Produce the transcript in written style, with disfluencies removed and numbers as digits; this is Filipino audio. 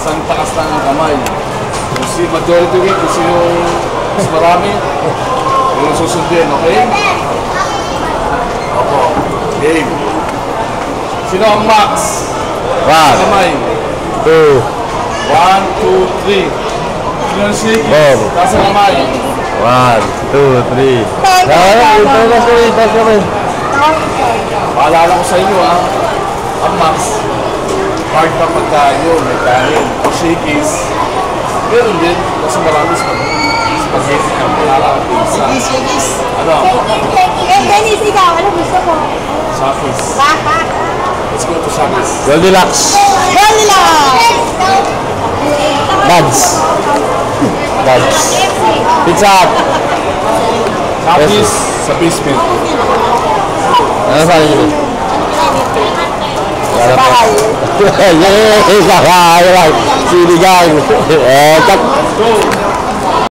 Isang takas lang ang kamay. Kung si majority win, kung sino mas marami, yung susundin, okay? Opo. Game. Sino ang max? 1, Kamay. 2, 1, 2, 3. Sino ang shakies? Taas ang kamay. 1, 2, 3. Ito na. Paalala ko sa inyo ha, ang max, hard pa pagkayo, may kanin, o shakies. Meron din, kasi marami spaghetti ang paalala ang pizza. Ano? Dennis, ikaw, ano gusto mo? Shakis. Let's go to Shakis. Goldilocks. Buds. Pizza Hut. Shakis sa basement. Ano sa inyo? Bakal. Yay! Bakal! Sinigang! Cut!